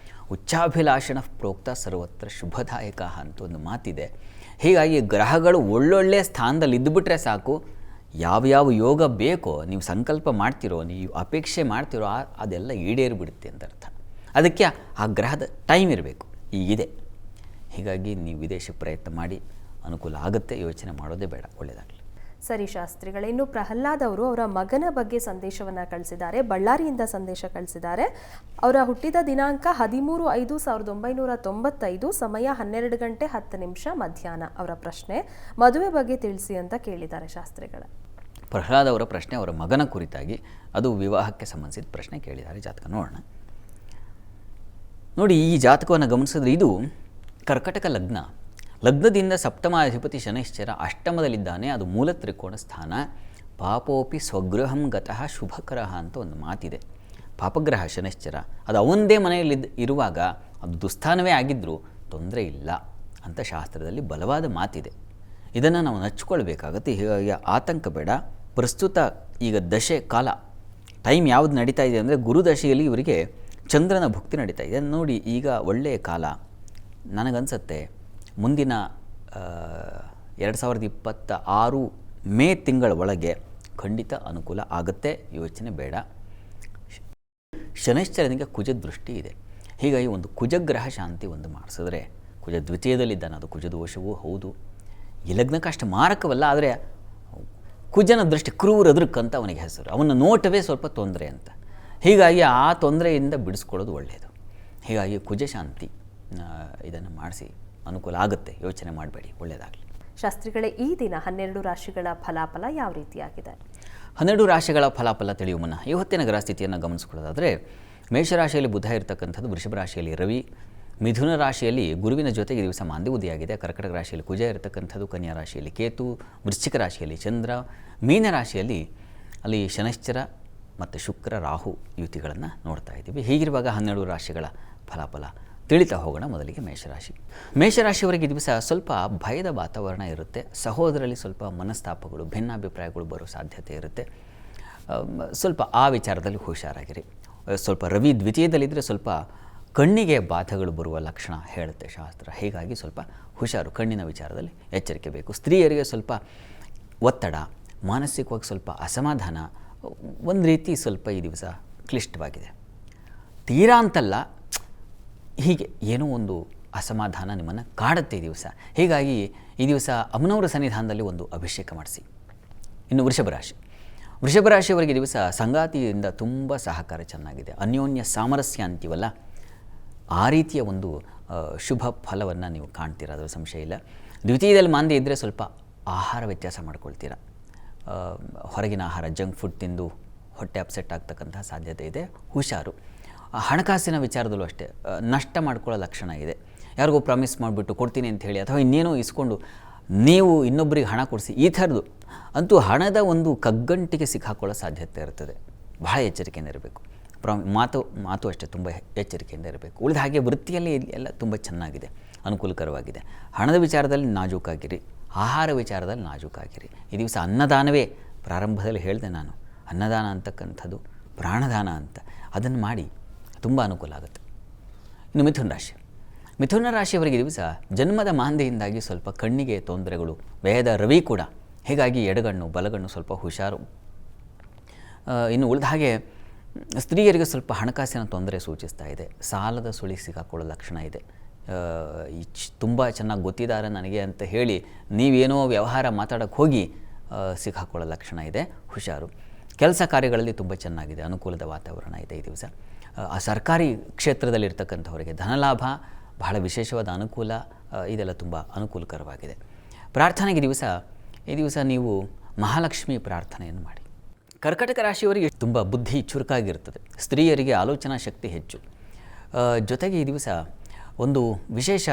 ಉಚ್ಚಾಭಿಲಾಷಣ ಪ್ರೋಕ್ತ ಸರ್ವತ್ರ ಶುಭದಾಯಕ ಅಂತ ಒಂದು ಮಾತಿದೆ. ಹೀಗಾಗಿ ಗ್ರಹಗಳು ಒಳ್ಳೊಳ್ಳೆಯ ಸ್ಥಾನದಲ್ಲಿ ಇದ್ದುಬಿಟ್ರೆ ಸಾಕು, ಯಾವ್ಯಾವ ಯೋಗ ಬೇಕೋ, ನೀವು ಸಂಕಲ್ಪ ಮಾಡ್ತಿರೋ, ನೀವು ಅಪೇಕ್ಷೆ ಮಾಡ್ತಿರೋ ಅದೆಲ್ಲ ಈಡೇರಿಬಿಡುತ್ತೆ ಅಂತ ಅರ್ಥ. ಅದಕ್ಕೆ ಆ ಗ್ರಹದ ಟೈಮ್ ಇರಬೇಕು, ಈಗಿದೆ. ಹೀಗಾಗಿ ನೀವು ವಿದೇಶಕ್ಕೆ ಪ್ರಯತ್ನ ಮಾಡಿ, ಅನುಕೂಲ ಆಗುತ್ತೆ. ಯೋಚನೆ ಮಾಡೋದೇ ಬೇಡ. ಒಳ್ಳೆಯದಾಗಲಿ. ಸರಿ ಶಾಸ್ತ್ರಿಗಳೇ, ಇನ್ನು ಪ್ರಹ್ಲಾದ್ ಅವರು ಅವರ ಮಗನ ಬಗ್ಗೆ ಸಂದೇಶವನ್ನು ಕಳಿಸಿದ್ದಾರೆ. ಬಳ್ಳಾರಿಯಿಂದ ಸಂದೇಶ ಕಳಿಸಿದ್ದಾರೆ. ಅವರ ಹುಟ್ಟಿದ ದಿನಾಂಕ 13/5/1995, ಸಮಯ 12:10 ಮಧ್ಯಾಹ್ನ. ಅವರ ಪ್ರಶ್ನೆ, ಮದುವೆ ಬಗ್ಗೆ ತಿಳಿಸಿ ಅಂತ ಕೇಳಿದ್ದಾರೆ ಶಾಸ್ತ್ರಿಗಳ. ಪ್ರಹ್ಲಾದ್ ಅವರ ಪ್ರಶ್ನೆ ಅವರ ಮಗನ ಕುರಿತಾಗಿ, ಅದು ವಿವಾಹಕ್ಕೆ ಸಂಬಂಧಿಸಿದ ಪ್ರಶ್ನೆ ಕೇಳಿದ್ದಾರೆ. ಜಾತಕ ನೋಡೋಣ. ನೋಡಿ, ಈ ಜಾತಕವನ್ನು ಗಮನಿಸಿದ್ರೆ ಇದು ಕರ್ಕಟಕ ಲಗ್ನ. ಲಗ್ನದಿಂದ ಸಪ್ತಮಾಧಿಪತಿ ಶನೈಶ್ಚರ ಅಷ್ಟಮದಲ್ಲಿದ್ದಾನೆ. ಅದು ಮೂಲ ತ್ರಿಕೋಣ ಸ್ಥಾನ. ಪಾಪೋಪಿ ಸ್ವಗೃಹಂ ಗತಃ ಶುಭಕರಃ ಅಂತ ಒಂದು ಮಾತಿದೆ. ಪಾಪಗ್ರಹ ಶನೈಶ್ಚರ ಅದು ಅವನದೇ ಮನೆಯಲ್ಲಿ ಇರುವಾಗ ಅದು ದುಸ್ಥಾನವೇ ಆಗಿದ್ದರೂ ತೊಂದರೆ ಇಲ್ಲ ಅಂತ ಶಾಸ್ತ್ರದಲ್ಲಿ ಬಲವಾದ ಮಾತಿದೆ. ಇದನ್ನು ನಾವು ನಚ್ಕೊಳ್ಬೇಕಾಗತ್ತೆ. ಹೀಗಾಗಿ ಆತಂಕ ಬೇಡ. ಪ್ರಸ್ತುತ ಈಗ ದಶೆ ಕಾಲ ಟೈಮ್ ಯಾವುದು ನಡೀತಾ ಇದೆ ಅಂದರೆ ಗುರುದಶೆಯಲ್ಲಿ ಇವರಿಗೆ ಚಂದ್ರನ ಭುಕ್ತಿ ನಡೀತಾ ಇದೆ. ನೋಡಿ, ಈಗ ಒಳ್ಳೆಯ ಕಾಲ. ನನಗನ್ಸುತ್ತೆ ಮುಂದಿನ 2026 ಮೇ ತಿಂಗಳ ಒಳಗೆ ಖಂಡಿತ ಅನುಕೂಲ ಆಗುತ್ತೆ, ಯೋಚನೆ ಬೇಡ. ಶನೈಶ್ಚರನಿಗೆ ಕುಜ ದೃಷ್ಟಿ ಇದೆ. ಹೀಗಾಗಿ ಒಂದು ಕುಜಗ್ರಹ ಶಾಂತಿ ಒಂದು ಮಾಡಿಸಿದ್ರೆ, ಕುಜ ದ್ವಿತೀಯದಲ್ಲಿದ್ದಾನೆ, ಅದು ಕುಜದೋಷವೂ ಹೌದು. ಈ ಲಗ್ನಕ್ಕೆ ಅಷ್ಟು ಮಾರಕವಲ್ಲ, ಆದರೆ ಕುಜನ ದೃಷ್ಟಿ ಕ್ರೂರ ದೃಕ್ ಅಂತ ಅವನಿಗೆ ಹೆಸರು. ಅವನ ನೋಟವೇ ಸ್ವಲ್ಪ ತೊಂದರೆ ಅಂತ. ಹೀಗಾಗಿ ಆ ತೊಂದರೆಯಿಂದ ಬಿಡಿಸ್ಕೊಳ್ಳೋದು ಒಳ್ಳೆಯದು. ಹೀಗಾಗಿ ಕುಜ ಶಾಂತಿ ಇದನ್ನು ಮಾಡಿಸಿ, ಅನುಕೂಲ ಆಗುತ್ತೆ, ಯೋಚನೆ ಮಾಡಬೇಡಿ, ಒಳ್ಳೆಯದಾಗಲಿ. ಶಾಸ್ತ್ರಿಗಳೇ, ಈ ದಿನ 12 ರಾಶಿಗಳ ಫಲಾಫಲ ಯಾವ ರೀತಿಯಾಗಿದೆ? 12 ರಾಶಿಗಳ ಫಲಾಫಲ ತಿಳಿಯುವ ಮುನ್ನ ಇವತ್ತಿನ ಗ್ರಹ ಸ್ಥಿತಿಯನ್ನು ಗಮನಿಸಿಕೊಳ್ಳೋದಾದರೆ, ಮೇಷರಾಶಿಯಲ್ಲಿ ಬುಧ ಇರತಕ್ಕಂಥದ್ದು, ವೃಷಭ ರಾಶಿಯಲ್ಲಿ ರವಿ, ಮಿಥುನ ರಾಶಿಯಲ್ಲಿ ಗುರುವಿನ ಜೊತೆಗೆ ದಿವಸ ಮಾಂದ್ಯವುದಿಯಾಗಿದೆ. ಕರ್ಕಟಕ ರಾಶಿಯಲ್ಲಿ ಕುಜ ಇರತಕ್ಕಂಥದ್ದು, ಕನ್ಯಾ ರಾಶಿಯಲ್ಲಿ ಕೇತು, ವೃಶ್ಚಿಕ ರಾಶಿಯಲ್ಲಿ ಚಂದ್ರ, ಮೀನ ರಾಶಿಯಲ್ಲಿ ಅಲ್ಲಿ ಶನೈಶ್ಚರ ಮತ್ತು ಶುಕ್ರ ರಾಹು ಯುತಿಗಳನ್ನು ನೋಡ್ತಾ ಇದ್ದೀವಿ. ಹೀಗಿರುವಾಗ 12 ರಾಶಿಗಳ ಫಲಾಫಲ ತಿಳಿತಾ ಹೋಗೋಣ. ಮೊದಲಿಗೆ ಮೇಷರಾಶಿ. ಮೇಷರಾಶಿಯವರಿಗೆ ದಿವಸ ಸ್ವಲ್ಪ ಭಯದ ವಾತಾವರಣ ಇರುತ್ತೆ. ಸಹೋದರಲ್ಲಿ ಸ್ವಲ್ಪ ಮನಸ್ತಾಪಗಳು, ಭಿನ್ನಾಭಿಪ್ರಾಯಗಳು ಬರೋ ಸಾಧ್ಯತೆ ಇರುತ್ತೆ. ಸ್ವಲ್ಪ ಆ ವಿಚಾರದಲ್ಲಿ ಹುಷಾರಾಗಿರಿ. ಸ್ವಲ್ಪ ರವಿ ದ್ವಿತೀಯದಲ್ಲಿದ್ದರೆ ಸ್ವಲ್ಪ ಕಣ್ಣಿಗೆ ಬಾಧಗಳು ಬರುವ ಲಕ್ಷಣ ಹೇಳುತ್ತೆ ಶಾಸ್ತ್ರ. ಹೀಗಾಗಿ ಸ್ವಲ್ಪ ಹುಷಾರು, ಕಣ್ಣಿನ ವಿಚಾರದಲ್ಲಿ ಎಚ್ಚರಿಕೆ ಬೇಕು. ಸ್ತ್ರೀಯರಿಗೆ ಸ್ವಲ್ಪ ಒತ್ತಡ, ಮಾನಸಿಕವಾಗಿ ಸ್ವಲ್ಪ ಅಸಮಾಧಾನ, ಒಂದು ರೀತಿ ಸ್ವಲ್ಪ ಈ ದಿವಸ ಕ್ಲಿಷ್ಟವಾಗಿದೆ. ತೀರಾ ಅಂತಲ್ಲ, ಹೀಗೆ ಏನೋ ಒಂದು ಅಸಮಾಧಾನ ನಿಮ್ಮನ್ನು ಕಾಡುತ್ತೆ ಈ ದಿವಸ. ಹೀಗಾಗಿ ಈ ದಿವಸ ಅಮ್ಮನವರ ಸನ್ನಿಧಾನದಲ್ಲಿ ಒಂದು ಅಭಿಷೇಕ ಮಾಡಿಸಿ. ಇನ್ನು ವೃಷಭ ರಾಶಿ. ವೃಷಭ ರಾಶಿಯವರಿಗೆ ದಿವಸ ಸಂಗಾತಿಯಿಂದ ತುಂಬ ಸಹಕಾರ ಚೆನ್ನಾಗಿದೆ. ಅನ್ಯೋನ್ಯ ಸಾಮರಸ್ಯ ಅಂತೀವಲ್ಲ, ಆ ರೀತಿಯ ಒಂದು ಶುಭ ಫಲವನ್ನು ನೀವು ಕಾಣ್ತೀರ, ಅದರ ಸಂಶಯ ಇಲ್ಲ. ದ್ವಿತೀಯದಲ್ಲಿ ಮಾಂದ್ಯ ಇದ್ದರೆ ಸ್ವಲ್ಪ ಆಹಾರ ವ್ಯತ್ಯಾಸ ಮಾಡ್ಕೊಳ್ತೀರ. ಹೊರಗಿನ ಆಹಾರ, ಜಂಕ್ ಫುಡ್ ತಿಂದು ಹೊಟ್ಟೆ ಅಪ್ಸೆಟ್ ಆಗ್ತಕ್ಕಂಥ ಸಾಧ್ಯತೆ ಇದೆ, ಹುಷಾರು. ಹಣಕಾಸಿನ ವಿಚಾರದಲ್ಲೂ ಅಷ್ಟೇ ನಷ್ಟ ಮಾಡ್ಕೊಳ್ಳೋ ಲಕ್ಷಣ ಇದೆ. ಯಾರಿಗೂ ಪ್ರಾಮಿಸ್ ಮಾಡಿಬಿಟ್ಟು ಕೊಡ್ತೀನಿ ಅಂತ ಹೇಳಿ ಅಥವಾ ಇನ್ನೇನೋ ಇಸ್ಕೊಂಡು ನೀವು ಇನ್ನೊಬ್ಬರಿಗೆ ಹಣ ಕೊಡಿಸಿ, ಈ ಥರದ್ದು ಅಂತೂ ಹಣದ ಒಂದು ಕಗ್ಗಂಟಿಗೆ ಸಿಕ್ಕಾಕೊಳ್ಳೋ ಸಾಧ್ಯತೆ ಇರ್ತದೆ. ಬಹಳ ಎಚ್ಚರಿಕೆಯಿಂದ ಇರಬೇಕು. ಮಾತು ಅಷ್ಟೇ ತುಂಬ ಎಚ್ಚರಿಕೆಯಿಂದ ಇರಬೇಕು. ಉಳಿದ ಹಾಗೆ ವೃತ್ತಿಯಲ್ಲಿ ಎಲ್ಲ ತುಂಬ ಚೆನ್ನಾಗಿದೆ, ಅನುಕೂಲಕರವಾಗಿದೆ. ಹಣದ ವಿಚಾರದಲ್ಲಿ ನಾಜೂಕಾಗಿರಿ, ಆಹಾರ ವಿಚಾರದಲ್ಲಿ ನಾಜೂಕಾಗಿರಿ. ಈ ದಿವಸ ಅನ್ನದಾನವೇ, ಪ್ರಾರಂಭದಲ್ಲಿ ಹೇಳಿದೆ ನಾನು, ಅನ್ನದಾನ ಅಂತಕ್ಕಂಥದ್ದು ಪ್ರಾಣದಾನ ಅಂತ, ಅದನ್ನು ಮಾಡಿ ತುಂಬ ಅನುಕೂಲ ಆಗುತ್ತೆ. ಇನ್ನು ಮಿಥುನ ರಾಶಿ. ಮಿಥುನ ರಾಶಿಯವರಿಗೆ ದಿವಸ ಜನ್ಮದ ಮಾಂದ್ಯದಿಂದಾಗಿ ಸ್ವಲ್ಪ ಕಣ್ಣಿಗೆ ತೊಂದರೆಗಳು, ವ್ಯಯದ ರವಿ ಕೂಡ, ಹೀಗಾಗಿ ಎಡಗಣ್ಣು ಬಲಗಣ್ಣು ಸ್ವಲ್ಪ ಹುಷಾರು. ಇನ್ನು ಉಳಿದ ಹಾಗೆ ಸ್ತ್ರೀಯರಿಗೆ ಸ್ವಲ್ಪ ಹಣಕಾಸಿನ ತೊಂದರೆ ಸೂಚಿಸ್ತಾ ಇದೆ. ಸಾಲದ ಸುಳಿ ಸಿಕ್ಕಾಕೊಳ್ಳೋ ಲಕ್ಷಣ ಇದೆ. ತುಂಬ ಚೆನ್ನಾಗಿ ಗೊತ್ತಿದ್ದಾರೆ ನನಗೆ ಅಂತ ಹೇಳಿ ನೀವೇನೋ ವ್ಯವಹಾರ ಮಾತಾಡೋಕ್ಕೆ ಹೋಗಿ ಸಿಕ್ಕಾಕೊಳ್ಳೋ ಲಕ್ಷಣ ಇದೆ, ಹುಷಾರು. ಕೆಲಸ ಕಾರ್ಯಗಳಲ್ಲಿ ತುಂಬ ಚೆನ್ನಾಗಿದೆ, ಅನುಕೂಲದ ವಾತಾವರಣ ಇದೆ ಈ ದಿವಸ. ಸರ್ಕಾರಿ ಕ್ಷೇತ್ರದಲ್ಲಿರ್ತಕ್ಕಂಥವರಿಗೆ ಧನಲಾಭ, ಬಹಳ ವಿಶೇಷವಾದ ಅನುಕೂಲ, ಇದೆಲ್ಲ ತುಂಬ ಅನುಕೂಲಕರವಾಗಿದೆ. ಪ್ರಾರ್ಥನೆಗೆ ಈ ದಿವಸ ನೀವು ಮಹಾಲಕ್ಷ್ಮಿ ಪ್ರಾರ್ಥನೆಯನ್ನು ಮಾಡಿ. ಕರ್ಕಟಕ ರಾಶಿಯವರಿಗೆ ತುಂಬ ಬುದ್ಧಿ ಚುರುಕಾಗಿರ್ತದೆ. ಸ್ತ್ರೀಯರಿಗೆ ಆಲೋಚನಾ ಶಕ್ತಿ ಹೆಚ್ಚು. ಜೊತೆಗೆ ಈ ದಿವಸ ಒಂದು ವಿಶೇಷ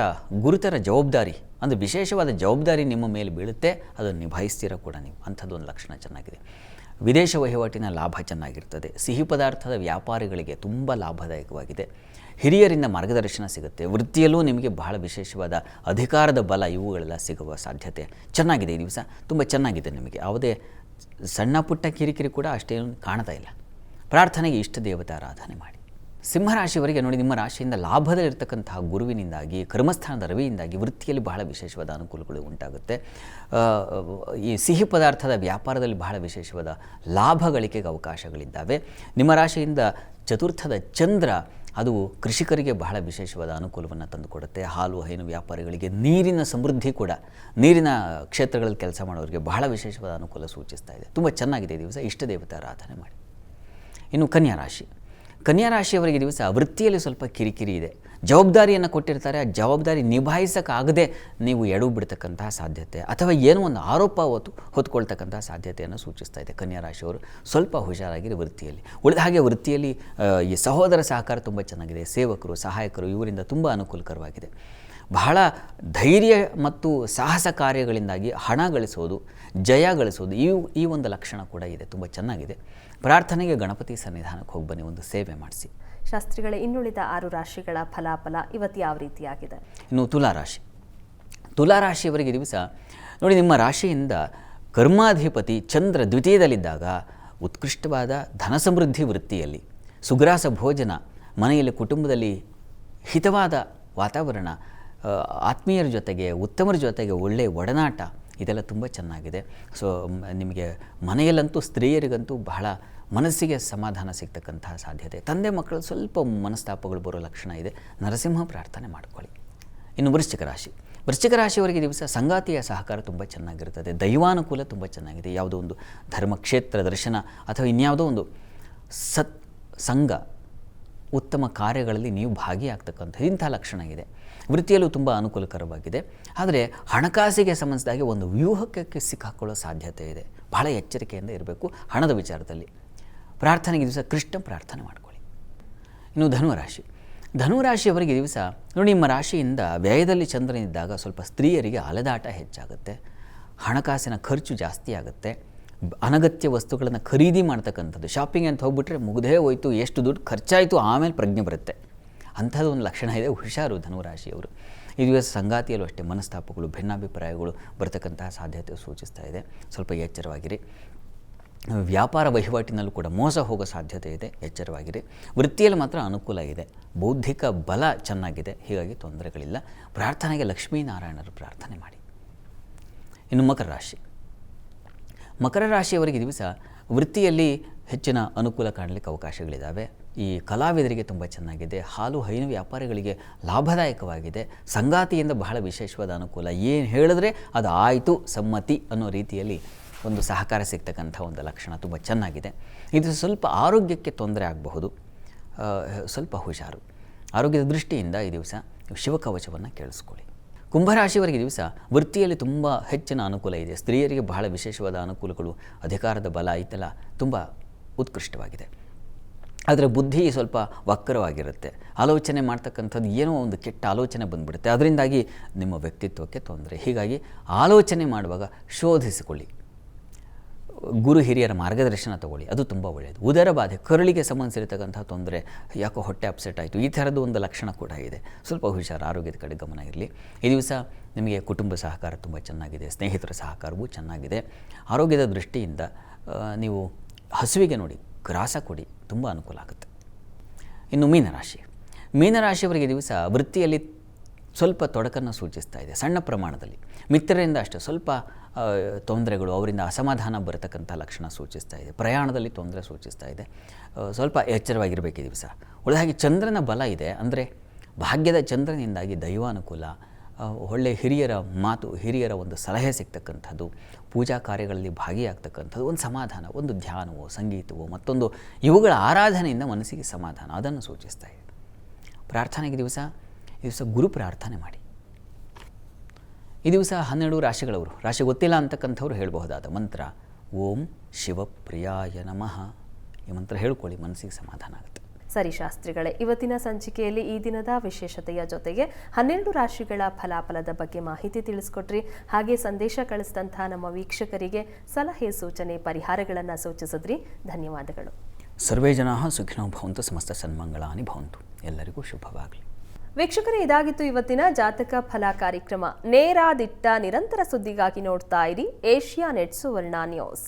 ಗುರುತರ ಜವಾಬ್ದಾರಿ, ಅಂದರೆ ವಿಶೇಷವಾದ ಜವಾಬ್ದಾರಿ ನಿಮ್ಮ ಮೇಲೆ ಬೀಳುತ್ತೆ, ಅದನ್ನು ನಿಭಾಯಿಸ್ತೀರ ಕೂಡ ನೀವು, ಅಂಥದ್ದು ಒಂದು ಲಕ್ಷಣ ಚೆನ್ನಾಗಿದೆ. ವಿದೇಶ ವಹಿವಾಟಿನ ಲಾಭ ಚೆನ್ನಾಗಿರ್ತದೆ. ಸಿಹಿ ಪದಾರ್ಥದ ವ್ಯಾಪಾರಿಗಳಿಗೆ ತುಂಬ ಲಾಭದಾಯಕವಾಗಿದೆ. ಹಿರಿಯರಿಂದ ಮಾರ್ಗದರ್ಶನ ಸಿಗುತ್ತೆ. ವೃತ್ತಿಯಲ್ಲೂ ನಿಮಗೆ ಬಹಳ ವಿಶೇಷವಾದ ಅಧಿಕಾರದ ಬಲ, ಇವುಗಳೆಲ್ಲ ಸಿಗುವ ಸಾಧ್ಯತೆ ಚೆನ್ನಾಗಿದೆ ಈ ದಿವಸ, ತುಂಬ ಚೆನ್ನಾಗಿದೆ. ನಿಮಗೆ ಯಾವುದೇ ಸಣ್ಣ ಪುಟ್ಟ ಕಿರಿಕಿರಿ ಕೂಡ ಅಷ್ಟೇನು ಕಾಣ್ತಾ ಇಲ್ಲ. ಪ್ರಾರ್ಥನೆಗೆ ಇಷ್ಟ ದೇವತಾ ಆರಾಧನೆ ಮಾಡಿ. ಸಿಂಹರಾಶಿಯವರಿಗೆ ನೋಡಿ, ನಿಮ್ಮ ರಾಶಿಯಿಂದ ಲಾಭದಲ್ಲಿರ್ತಕ್ಕಂತಹ ಗುರುವಿನಿಂದಾಗಿ, ಕರ್ಮಸ್ಥಾನದ ರವಿಯಿಂದಾಗಿ ವೃತ್ತಿಯಲ್ಲಿ ಬಹಳ ವಿಶೇಷವಾದ ಅನುಕೂಲಗಳು ಉಂಟಾಗುತ್ತೆ. ಈ ಸಿಹಿ ಪದಾರ್ಥದ ವ್ಯಾಪಾರದಲ್ಲಿ ಬಹಳ ವಿಶೇಷವಾದ ಲಾಭ ಗಳಿಕೆಗೆ ಅವಕಾಶಗಳಿದ್ದಾವೆ. ನಿಮ್ಮ ರಾಶಿಯಿಂದ ಚತುರ್ಥದ ಚಂದ್ರ, ಅದು ಕೃಷಿಕರಿಗೆ ಬಹಳ ವಿಶೇಷವಾದ ಅನುಕೂಲವನ್ನು ತಂದುಕೊಡುತ್ತೆ. ಹಾಲು ಹೈನು ವ್ಯಾಪಾರಿಗಳಿಗೆ, ನೀರಿನ ಸಮೃದ್ಧಿ ಕೂಡ, ನೀರಿನ ಕ್ಷೇತ್ರಗಳಲ್ಲಿ ಕೆಲಸ ಮಾಡೋರಿಗೆ ಬಹಳ ವಿಶೇಷವಾದ ಅನುಕೂಲ ಸೂಚಿಸ್ತಾ ಇದೆ. ತುಂಬ ಚೆನ್ನಾಗಿದೆ ಈ ದಿವಸ, ಇಷ್ಟ ದೇವತಾ ಆರಾಧನೆ ಮಾಡಿ. ಇನ್ನು ಕನ್ಯಾ ರಾಶಿ. ಕನ್ಯಾ ರಾಶಿಯವರಿಗೆ ದಿವಸ ವೃತ್ತಿಯಲ್ಲಿ ಸ್ವಲ್ಪ ಕಿರಿಕಿರಿ ಇದೆ. ಜವಾಬ್ದಾರಿಯನ್ನು ಕೊಟ್ಟಿರ್ತಾರೆ, ಆ ಜವಾಬ್ದಾರಿ ನಿಭಾಯಿಸೋಕ್ಕಾಗದೆ ನೀವು ಎಡವು ಬಿಡ್ತಕ್ಕಂತಹ ಸಾಧ್ಯತೆ ಅಥವಾ ಏನೋ ಒಂದು ಆರೋಪ ಹೊತ್ಕೊಳ್ತಕ್ಕಂತಹ ಸಾಧ್ಯತೆಯನ್ನು ಸೂಚಿಸ್ತಾ ಇದೆ. ಕನ್ಯಾ ರಾಶಿಯವರು ಸ್ವಲ್ಪ ಹುಷಾರಾಗಿರಿ ವೃತ್ತಿಯಲ್ಲಿ. ಉಳಿದ ಹಾಗೆ ವೃತ್ತಿಯಲ್ಲಿ ಈ ಸಹೋದರ ಸಹಕಾರ ತುಂಬ ಚೆನ್ನಾಗಿದೆ. ಸೇವಕರು, ಸಹಾಯಕರು ಇವರಿಂದ ತುಂಬ ಅನುಕೂಲಕರವಾಗಿದೆ. ಬಹಳ ಧೈರ್ಯ ಮತ್ತು ಸಾಹಸ ಕಾರ್ಯಗಳಿಂದಾಗಿ ಹಣ ಗಳಿಸೋದು, ಜಯ ಗಳಿಸೋದು ಈ ಒಂದು ಲಕ್ಷಣ ಕೂಡ ಇದೆ. ತುಂಬ ಚೆನ್ನಾಗಿದೆ. ಪ್ರಾರ್ಥನೆಗೆ ಗಣಪತಿ ಸನ್ನಿಧಾನಕ್ಕೆ ಹೋಗಿ ಬನ್ನಿ, ಒಂದು ಸೇವೆ ಮಾಡಿಸಿ. ಶಾಸ್ತ್ರಿಗಳೇ, ಇನ್ನುಳಿದ 6 ರಾಶಿಗಳ ಫಲಾಫಲ ಇವತ್ತು ಯಾವ ರೀತಿಯಾಗಿದೆ? ಇನ್ನು ತುಲಾರಾಶಿಯವರಿಗೆ ದಿವಸ ನೋಡಿ, ನಿಮ್ಮ ರಾಶಿಯಿಂದ ಕರ್ಮಾಧಿಪತಿ ಚಂದ್ರ ದ್ವಿತೀಯದಲ್ಲಿದ್ದಾಗ ಉತ್ಕೃಷ್ಟವಾದ ಧನ ಸಮೃದ್ಧಿ ವೃತ್ತಿಯಲ್ಲಿ, ಸುಗ್ರಾಸ ಭೋಜನ, ಮನೆಯಲ್ಲಿ ಕುಟುಂಬದಲ್ಲಿ ಹಿತವಾದ ವಾತಾವರಣ, ಆತ್ಮೀಯರ ಜೊತೆಗೆ, ಉತ್ತಮರ ಜೊತೆಗೆ ಒಳ್ಳೆಯ ಒಡನಾಟ, ಇದೆಲ್ಲ ತುಂಬ ಚೆನ್ನಾಗಿದೆ. ಸೊ ನಿಮಗೆ ಮನೆಯಲ್ಲಂತೂ ಸ್ತ್ರೀಯರಿಗಂತೂ ಬಹಳ ಮನಸ್ಸಿಗೆ ಸಮಾಧಾನ ಸಿಗ್ತಕ್ಕಂತಹ ಸಾಧ್ಯತೆ. ತಂದೆ ಮಕ್ಕಳು ಸ್ವಲ್ಪ ಮನಸ್ತಾಪಗಳು ಬರೋ ಲಕ್ಷಣ ಇದೆ. ನರಸಿಂಹ ಪ್ರಾರ್ಥನೆ ಮಾಡ್ಕೊಳ್ಳಿ. ಇನ್ನು ವೃಶ್ಚಿಕ ರಾಶಿಯವರಿಗೆ ದಿವಸ ಸಂಗಾತಿಯ ಸಹಕಾರ ತುಂಬ ಚೆನ್ನಾಗಿರ್ತದೆ. ದೈವಾನುಕೂಲ ತುಂಬ ಚೆನ್ನಾಗಿದೆ. ಯಾವುದೋ ಒಂದು ಧರ್ಮಕ್ಷೇತ್ರ ದರ್ಶನ ಅಥವಾ ಇನ್ಯಾವುದೋ ಒಂದು ಸಂಘ, ಉತ್ತಮ ಕಾರ್ಯಗಳಲ್ಲಿ ನೀವು ಭಾಗಿಯಾಗ್ತಕ್ಕಂಥದ್ದು ಇಂಥ ಲಕ್ಷಣ ಇದೆ. ವೃತ್ತಿಯಲ್ಲೂ ತುಂಬ ಅನುಕೂಲಕರವಾಗಿದೆ. ಆದರೆ ಹಣಕಾಸಿಗೆ ಸಂಬಂಧಿಸಿದಾಗೆ ಒಂದು ವ್ಯೂಹಕ್ಕೆ ಸಿಕ್ಕಾಕೊಳ್ಳೋ ಸಾಧ್ಯತೆ ಇದೆ. ಬಹಳ ಎಚ್ಚರಿಕೆಯಿಂದ ಇರಬೇಕು ಹಣದ ವಿಚಾರದಲ್ಲಿ. ಪ್ರಾರ್ಥನೆಗೆ ದಿವಸ ಕೃಷ್ಣ ಪ್ರಾರ್ಥನೆ ಮಾಡ್ಕೊಳ್ಳಿ. ಇನ್ನು ಧನುರಾಶಿಯವರಿಗೆ ದಿವಸ ನೋಡಿ, ನಿಮ್ಮ ರಾಶಿಯಿಂದ ವ್ಯಯದಲ್ಲಿ ಚಂದ್ರನಿದ್ದಾಗ ಸ್ವಲ್ಪ ಸ್ತ್ರೀಯರಿಗೆ ಅಲೆದಾಟ ಹೆಚ್ಚಾಗುತ್ತೆ. ಹಣಕಾಸಿನ ಖರ್ಚು ಜಾಸ್ತಿ ಆಗುತ್ತೆ. ಅನಗತ್ಯ ವಸ್ತುಗಳನ್ನು ಖರೀದಿ ಮಾಡ್ತಕ್ಕಂಥದ್ದು, ಶಾಪಿಂಗ್ ಅಂತ ಹೋಗ್ಬಿಟ್ರೆ ಮುಗ್ದೇ ಹೋಯ್ತು, ಎಷ್ಟು ದುಡ್ಡು ಖರ್ಚಾಯಿತು, ಆಮೇಲೆ ಪ್ರಜ್ಞೆ ಬರುತ್ತೆ. ಅಂಥದ್ದು ಒಂದು ಲಕ್ಷಣ ಇದೆ. ಹುಷಾರು ಧನುರಾಶಿಯವರು. ಈ ದಿವಸ ಸಂಗಾತಿಯಲ್ಲೂ ಅಷ್ಟೇ ಮನಸ್ತಾಪಗಳು, ಭಿನ್ನಾಭಿಪ್ರಾಯಗಳು ಬರ್ತಕ್ಕಂತಹ ಸಾಧ್ಯತೆ ಸೂಚಿಸ್ತಾ ಇದೆ. ಸ್ವಲ್ಪ ಎಚ್ಚರವಾಗಿರಿ. ವ್ಯಾಪಾರ ವಹಿವಾಟಿನಲ್ಲೂ ಕೂಡ ಮೋಸ ಹೋಗೋ ಸಾಧ್ಯತೆ ಇದೆ. ಎಚ್ಚರವಾಗಿರಿ. ವೃತ್ತಿಯಲ್ಲಿ ಮಾತ್ರ ಅನುಕೂಲ ಇದೆ. ಬೌದ್ಧಿಕ ಬಲ ಚೆನ್ನಾಗಿದೆ. ಹೀಗಾಗಿ ತೊಂದರೆಗಳಿಲ್ಲ. ಪ್ರಾರ್ಥನೆಗೆ ಲಕ್ಷ್ಮೀನಾರಾಯಣರು ಪ್ರಾರ್ಥನೆ ಮಾಡಿ. ಇನ್ನು ಮಕರ ರಾಶಿಯವರಿಗೆ ದಿವಸ ವೃತ್ತಿಯಲ್ಲಿ ಹೆಚ್ಚಿನ ಅನುಕೂಲ ಕಾಣಲಿಕ್ಕೆ ಅವಕಾಶಗಳಿದ್ದಾವೆ. ಈ ಕಲಾವಿದರಿಗೆ ತುಂಬ ಚೆನ್ನಾಗಿದೆ. ಹಾಲು ಹೈನು ವ್ಯಾಪಾರಿಗಳಿಗೆ ಲಾಭದಾಯಕವಾಗಿದೆ. ಸಂಗಾತಿಯಿಂದ ಬಹಳ ವಿಶೇಷವಾದ ಅನುಕೂಲ. ಏನು ಹೇಳಿದ್ರೆ ಅದು ಆಯಿತು, ಸಮ್ಮತಿ ಅನ್ನೋ ರೀತಿಯಲ್ಲಿ ಒಂದು ಸಹಕಾರ ಸಿಗ್ತಕ್ಕಂಥ ಒಂದು ಲಕ್ಷಣ ತುಂಬ ಚೆನ್ನಾಗಿದೆ. ಇದು ಸ್ವಲ್ಪ ಆರೋಗ್ಯಕ್ಕೆ ತೊಂದರೆ ಆಗಬಹುದು. ಸ್ವಲ್ಪ ಹುಷಾರು. ಆರೋಗ್ಯದ ದೃಷ್ಟಿಯಿಂದ ಈ ದಿವಸ ಶಿವಕವಚವನ್ನು ಕೇಳಿಸ್ಕೊಳ್ಳಿ. ಕುಂಭರಾಶಿಯವರಿಗೆ ದಿವಸ ವೃತ್ತಿಯಲ್ಲಿ ತುಂಬ ಹೆಚ್ಚಿನ ಅನುಕೂಲ ಇದೆ. ಸ್ತ್ರೀಯರಿಗೆ ಬಹಳ ವಿಶೇಷವಾದ ಅನುಕೂಲಗಳು, ಅಧಿಕಾರದ ಬಲ ಇದೆಲ್ಲ ತುಂಬ ಉತ್ಕೃಷ್ಟವಾಗಿದೆ. ಆದರೆ ಬುದ್ಧಿ ಸ್ವಲ್ಪ ವಕ್ರವಾಗಿರುತ್ತೆ. ಆಲೋಚನೆ ಮಾಡ್ತಕ್ಕಂಥದ್ದು ಏನೋ ಒಂದು ಕೆಟ್ಟ ಆಲೋಚನೆ ಬಂದುಬಿಡುತ್ತೆ. ಅದರಿಂದಾಗಿ ನಿಮ್ಮ ವ್ಯಕ್ತಿತ್ವಕ್ಕೆ ತೊಂದರೆ. ಹೀಗಾಗಿ ಆಲೋಚನೆ ಮಾಡುವಾಗ ಶೋಧಿಸಿಕೊಳ್ಳಿ. ಗುರು ಹಿರಿಯರ ಮಾರ್ಗದರ್ಶನ ತಗೊಳ್ಳಿ, ಅದು ತುಂಬ ಒಳ್ಳೆಯದು. ಉದರ ಬಾಧೆ, ಕರುಳಿಗೆ ಸಂಬಂಧಿಸಿರ್ತಕ್ಕಂಥ ತೊಂದರೆ, ಯಾಕೋ ಹೊಟ್ಟೆ ಅಪ್ಸೆಟ್ ಆಯಿತು, ಈ ಥರದ್ದು ಒಂದು ಲಕ್ಷಣ ಕೂಡ ಇದೆ. ಸ್ವಲ್ಪ ಹುಷಾರು. ಆರೋಗ್ಯದ ಕಡೆ ಗಮನ ಇರಲಿ. ಈ ದಿವಸ ನಿಮಗೆ ಕುಟುಂಬ ಸಹಕಾರ ತುಂಬ ಚೆನ್ನಾಗಿದೆ. ಸ್ನೇಹಿತರ ಸಹಕಾರವೂ ಚೆನ್ನಾಗಿದೆ. ಆರೋಗ್ಯದ ದೃಷ್ಟಿಯಿಂದ ನೀವು ಹಸುವಿಗೆ ನೋಡಿ ಗ್ರಾಸ ಕೊಡಿ, ತುಂಬ ಅನುಕೂಲ ಆಗುತ್ತೆ. ಇನ್ನು ಮೀನರಾಶಿಯವರಿಗೆ ದಿವಸ ವೃತ್ತಿಯಲ್ಲಿ ಸ್ವಲ್ಪ ತೊಡಕನ್ನು ಸೂಚಿಸ್ತಾ ಇದೆ. ಸಣ್ಣ ಪ್ರಮಾಣದಲ್ಲಿ ಮಿತ್ರರಿಂದ ಅಷ್ಟೇ ಸ್ವಲ್ಪ ತೊಂದರೆಗಳು, ಅವರಿಂದ ಅಸಮಾಧಾನ ಬರತಕ್ಕಂಥ ಲಕ್ಷಣ ಸೂಚಿಸ್ತಾ ಇದೆ. ಪ್ರಯಾಣದಲ್ಲಿ ತೊಂದರೆ ಸೂಚಿಸ್ತಾ ಇದೆ. ಸ್ವಲ್ಪ ಎಚ್ಚರವಾಗಿರಬೇಕು ಈ ದಿವಸ. ಉಳಿದ ಹಾಗೆ ಚಂದ್ರನ ಬಲ ಇದೆ. ಅಂದರೆ ಭಾಗ್ಯದ ಚಂದ್ರನಿಂದಾಗಿ ದೈವಾನುಕೂಲ, ಒಳ್ಳೆಯ ಹಿರಿಯರ ಮಾತು, ಹಿರಿಯರ ಒಂದು ಸಲಹೆ ಸಿಗ್ತಕ್ಕಂಥದ್ದು, ಪೂಜಾ ಕಾರ್ಯಗಳಲ್ಲಿ ಭಾಗಿಯಾಗ್ತಕ್ಕಂಥದ್ದು, ಒಂದು ಸಮಾಧಾನ, ಒಂದು ಧ್ಯಾನವೋ, ಸಂಗೀತವೋ, ಮತ್ತೊಂದು ಇವುಗಳ ಆರಾಧನೆಯಿಂದ ಮನಸ್ಸಿಗೆ ಸಮಾಧಾನ, ಅದನ್ನು ಸೂಚಿಸ್ತಾ ಇದೆ. ಪ್ರಾರ್ಥನೆಗೆ ಈ ದಿವಸ ಗುರು ಪ್ರಾರ್ಥನೆ ಮಾಡಿ. ಈ ದಿವಸ 12 ರಾಶಿಗಳವರು, ರಾಶಿ ಗೊತ್ತಿಲ್ಲ ಅಂತಕ್ಕಂಥವ್ರು ಹೇಳಬಹುದಾದ ಮಂತ್ರ ಓಂ ಶಿವಪ್ರಿಯಾಯ ನಮಃ. ಈ ಮಂತ್ರ ಹೇಳ್ಕೊಳ್ಳಿ, ಮನಸ್ಸಿಗೆ ಸಮಾಧಾನ ಆಗುತ್ತೆ. ಸರಿ ಶಾಸ್ತ್ರಿಗಳೇ, ಇವತ್ತಿನ ಸಂಚಿಕೆಯಲ್ಲಿ ಈ ದಿನದ ವಿಶೇಷತೆಯ ಜೊತೆಗೆ 12 ರಾಶಿಗಳ ಫಲಾಫಲದ ಬಗ್ಗೆ ಮಾಹಿತಿ ತಿಳಿಸ್ಕೊಟ್ರಿ. ಹಾಗೆ ಸಂದೇಶ ಕಳಿಸಿದಂತಹ ನಮ್ಮ ವೀಕ್ಷಕರಿಗೆ ಸಲಹೆ, ಸೂಚನೆ, ಪರಿಹಾರಗಳನ್ನು ಸೂಚಿಸಿದ್ರಿ. ಧನ್ಯವಾದಗಳು. ಸರ್ವೇ ಜನಾಃ ಸುಖಿನೋ ಭವಂತು, ಸಮಸ್ತ ಸನ್ಮಂಗಳಾನಿ ಭವಂತು. ಎಲ್ಲರಿಗೂ ಶುಭವಾಗಲಿ. ವೀಕ್ಷಕರೇ, ಇದಾಗಿತ್ತು ಇವತ್ತಿನ ಜಾತಕ ಫಲ ಕಾರ್ಯಕ್ರಮ. ನೇರ ದಿಟ್ಟ ನಿರಂತರ ಸುದ್ದಿಗಾಗಿ ನೋಡ್ತಾ ಇರಿ ಏಷ್ಯಾ ನೆಟ್ ಸುವರ್ಣ ನ್ಯೂಸ್.